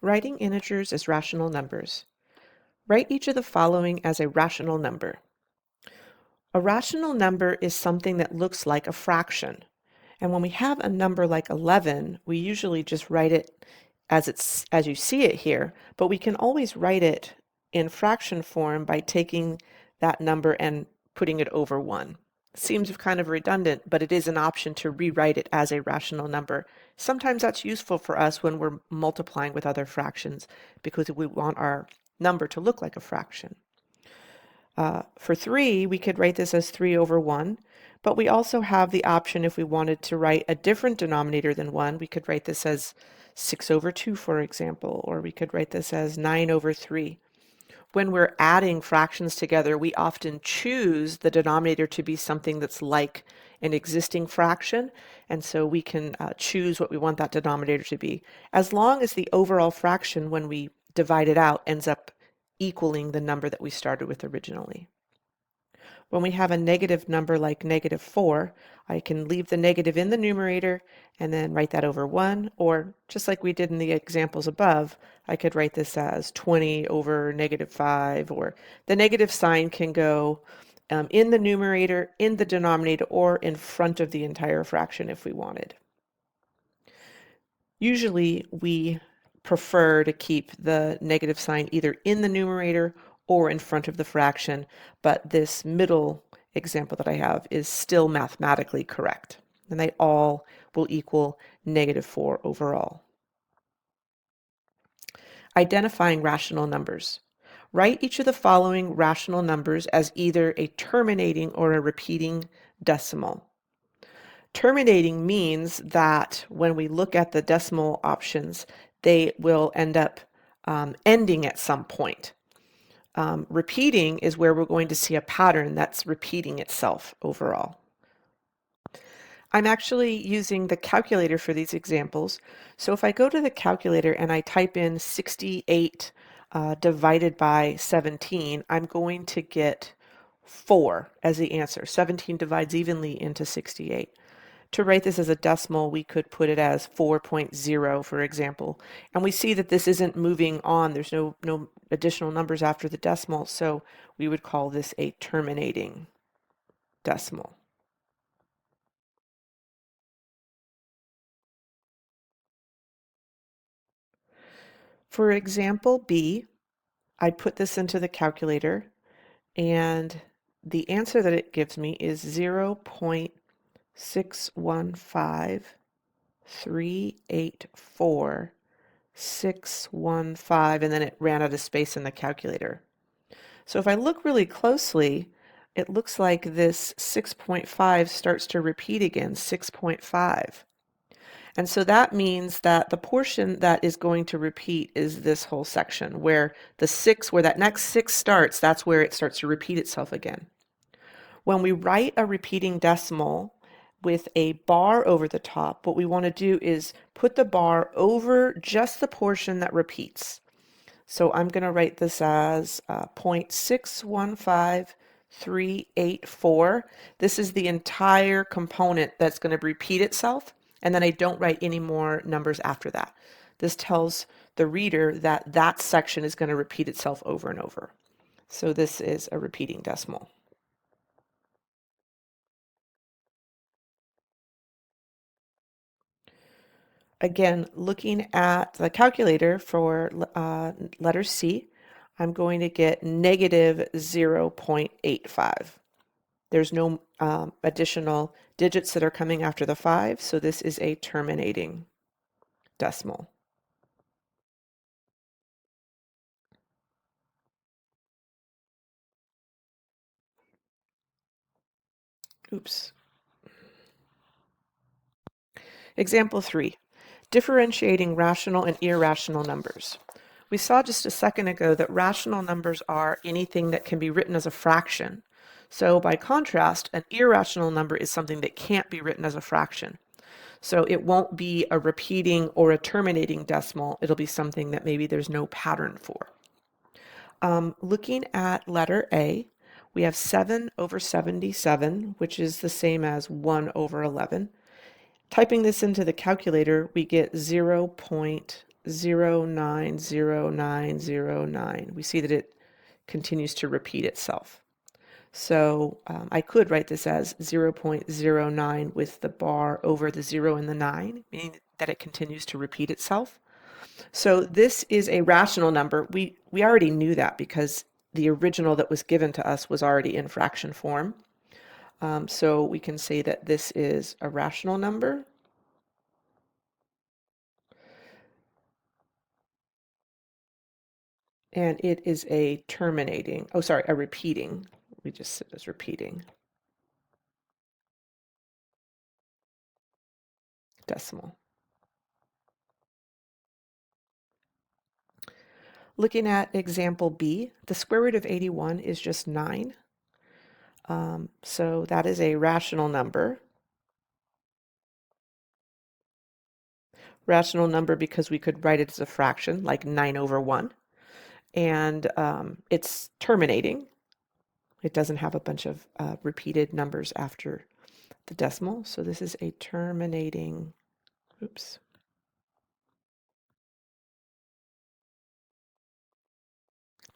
Writing integers as rational numbers. Write each of the following as a rational number. A rational number is something that looks like a fraction. And when we have a number like 11, we usually just write it as you see it here, but we can always write it in fraction form by taking that number and putting it over 1. Seems kind of redundant, but it is an option to rewrite it as a rational number. Sometimes that's useful for us when we're multiplying with other fractions because we want our number to look like a fraction. For 3, we could write this as 3 over 1, but we also have the option if we wanted to write a different denominator than 1, we could write this as 6 over 2, for example, or we could write this as 9 over 3. When we're adding fractions together, we often choose the denominator to be something that's like an existing fraction, and so we can choose what we want that denominator to be, as long as the overall fraction, when we divide it out, ends up equaling the number that we started with originally. When we have a negative number like -4, I can leave the negative in the numerator and then write that over 1, or just like we did in the examples above, I could write this as 20 over -5, or the negative sign can go in the numerator, in the denominator, or in front of the entire fraction if we wanted. Usually we prefer to keep the negative sign either in the numerator or in front of the fraction, but this middle example that I have is still mathematically correct, and they all will equal -4 overall. Identifying rational numbers. Write each of the following rational numbers as either a terminating or a repeating decimal. Terminating means that when we look at the decimal options, they will end up ending at some point. Repeating is where we're going to see a pattern that's repeating itself overall. I'm actually using the calculator for these examples. So if I go to the calculator and I type in 68 divided by 17, I'm going to get 4 as the answer. 17 divides evenly into 68. To write this as a decimal, we could put it as 4.0, for example. And we see that this isn't moving on. There's no additional numbers after the decimal, so we would call this a terminating decimal. For example B, I'd put this into the calculator, and the answer that it gives me is 0.615384,615, and then it ran out of space in the calculator. So if I look really closely, it looks like this 6.5 starts to repeat again, 6.5. And so that means that the portion that is going to repeat is this whole section where that next 6 starts, that's where it starts to repeat itself again. When we write a repeating decimal with a bar over the top, what we want to do is put the bar over just the portion that repeats. So I'm going to write this as 0.615384. This is the entire component that's going to repeat itself, and then I don't write any more numbers after that. This tells the reader that that section is going to repeat itself over and over. So this is a repeating decimal. Again, looking at the calculator for letter C, I'm going to get negative 0.85. There's no additional digits that are coming after the 5, so this is a terminating decimal. Oops. Example 3, differentiating rational and irrational numbers. We saw just a second ago that rational numbers are anything that can be written as a fraction. So by contrast, an irrational number is something that can't be written as a fraction. So it won't be a repeating or a terminating decimal. It'll be something that maybe there's no pattern for. Looking at letter A, we have 7 over 77, which is the same as 1 over 11. Typing this into the calculator, we get 0.0 0.090909. We see that it continues to repeat itself. So I could write this as 0.09 with the bar over the 0 and the 9, meaning that it continues to repeat itself. So this is a rational number. We already knew that because the original that was given to us was already in fraction form. So we can say that this is a rational number. And it is a repeating. We just said it's repeating decimal. Looking at example B, the square root of 81 is just 9. So that is a rational number. Rational number because we could write it as a fraction, like 9 over 1. And it's terminating. It doesn't have a bunch of repeated numbers after the decimal. So this is a terminating,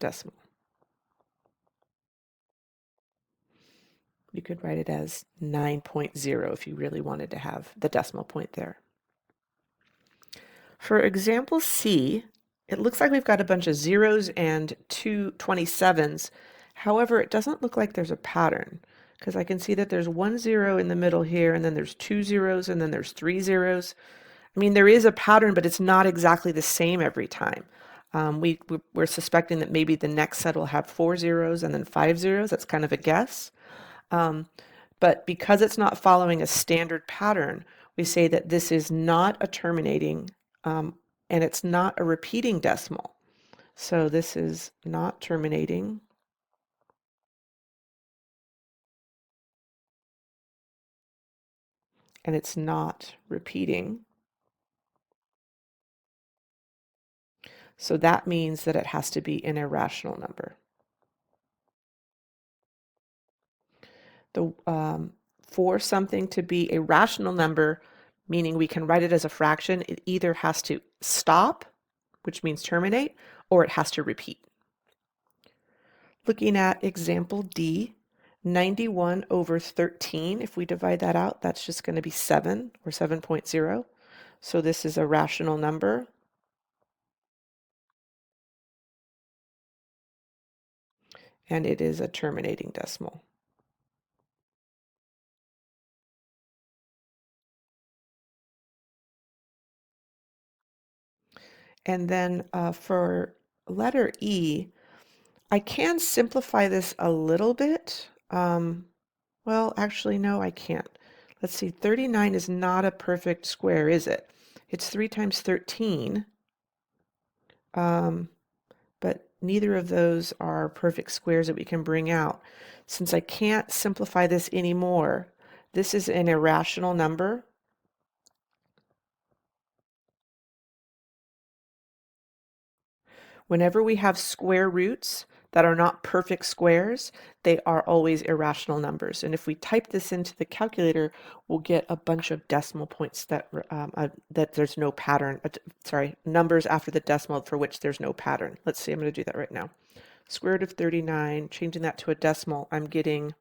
decimal. You could write it as 9.0 if you really wanted to have the decimal point there. For example C, it looks like we've got a bunch of zeros and two 27s. However, it doesn't look like there's a pattern because I can see that there's 1 0 in the middle here, and then there's 2 zeros, and then there's 3 zeros. I mean, there is a pattern, but it's not exactly the same every time. We're suspecting that maybe the next set will have 4 zeros and then 5 zeros. That's kind of a guess. But because it's not following a standard pattern, we say that this is not a terminating and it's not a repeating decimal. So this is not terminating. And it's not repeating. So that means that it has to be an irrational number. For something to be a rational number, meaning we can write it as a fraction, it either has to stop, which means terminate, or it has to repeat. Looking at example D, 91 over 13, if we divide that out, that's just going to be 7 or 7.0. So this is a rational number. And it is a terminating decimal. And then for letter E, I can simplify this a little bit. Well, actually, no, I can't. Let's see, 39 is not a perfect square, is it? It's 3 times 13. But neither of those are perfect squares that we can bring out. Since I can't simplify this anymore, this is an irrational number. Whenever we have square roots that are not perfect squares, they are always irrational numbers. And if we type this into the calculator, we'll get a bunch of decimal points that there's no pattern, numbers after the decimal for which there's no pattern. Let's see, I'm going to do that right now. Square root of 39, changing that to a decimal, I'm getting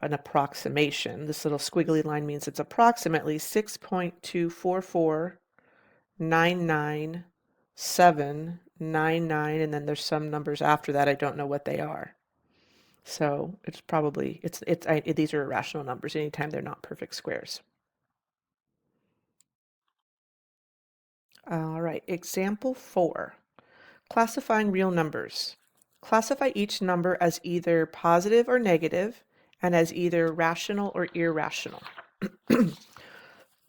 an approximation. This little squiggly line means it's approximately 6.244999799, and then there's some numbers after that. I don't know what they are. So it's probably, these are irrational numbers anytime they're not perfect squares. All right, example 4. Classifying real numbers. Classify each number as either positive or negative and as either rational or irrational.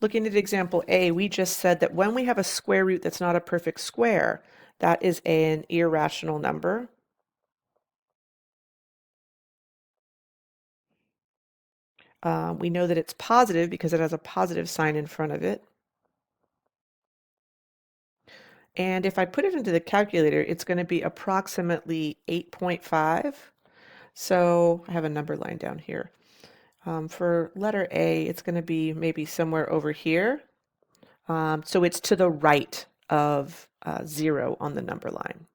Looking at example A, we just said that when we have a square root that's not a perfect square, that is an irrational number. We know that it's positive because it has a positive sign in front of it. And if I put it into the calculator, it's going to be approximately 8.5. So I have a number line down here. For letter A, it's going to be maybe somewhere over here. So it's to the right of 0 on the number line.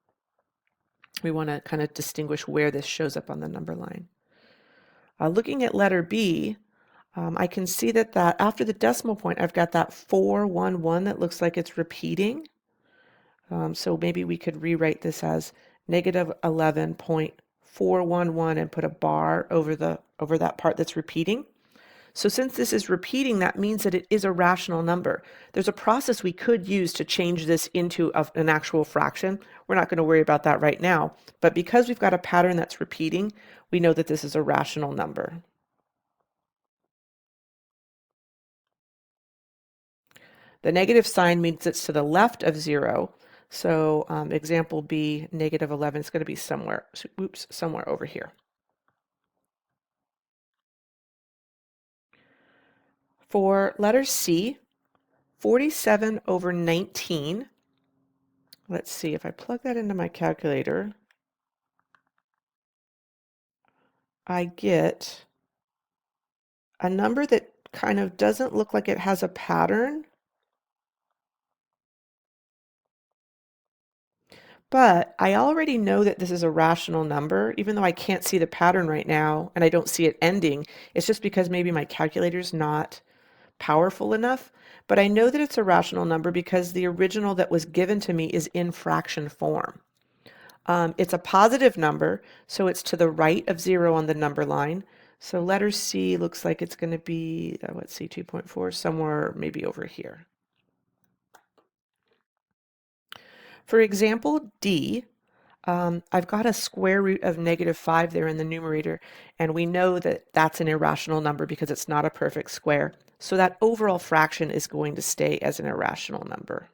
We want to kind of distinguish where this shows up on the number line. Looking at letter B, I can see that after the decimal point, I've got that 411 that looks like it's repeating. So maybe we could rewrite this as negative 11.411 and put a bar over that part that's repeating. So since this is repeating, that means that it is a rational number. There's a process we could use to change this into an actual fraction. We're not going to worry about that right now, but because we've got a pattern that's repeating, we know that this is a rational number. The negative sign means it's to the left of 0. So example B, negative 11, is going to be somewhere over here. For letter C, 47 over 19. Let's see, if I plug that into my calculator, I get a number that kind of doesn't look like it has a pattern. But I already know that this is a rational number, even though I can't see the pattern right now and I don't see it ending. It's just because maybe my calculator's not powerful enough. But I know that it's a rational number because the original that was given to me is in fraction form. It's a positive number, so it's to the right of 0 on the number line. So letter C looks like it's going to be, let's see, 2.4, somewhere maybe over here. For example D, I've got a square root of negative 5 there in the numerator, and we know that that's an irrational number because it's not a perfect square. So that overall fraction is going to stay as an irrational number.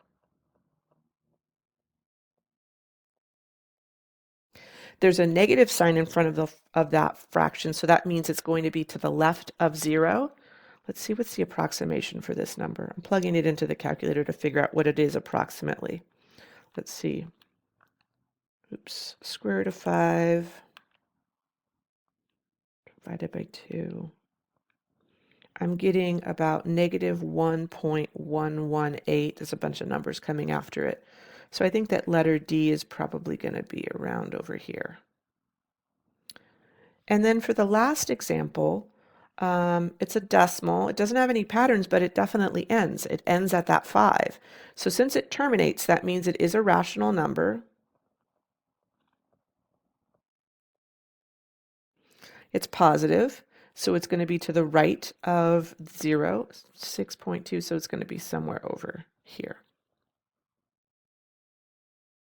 There's a negative sign in front of that fraction, so that means it's going to be to the left of 0. Let's see what's the approximation for this number. I'm plugging it into the calculator to figure out what it is approximately. Let's see. Oops, square root of 5 divided by 2. I'm getting about negative 1.118. There's a bunch of numbers coming after it. So I think that letter D is probably going to be around over here. And then for the last example, it's a decimal. It doesn't have any patterns, but it definitely ends. It ends at that 5. So since it terminates, that means it is a rational number. It's positive, so it's going to be to the right of 0, 6.2, so it's going to be somewhere over here.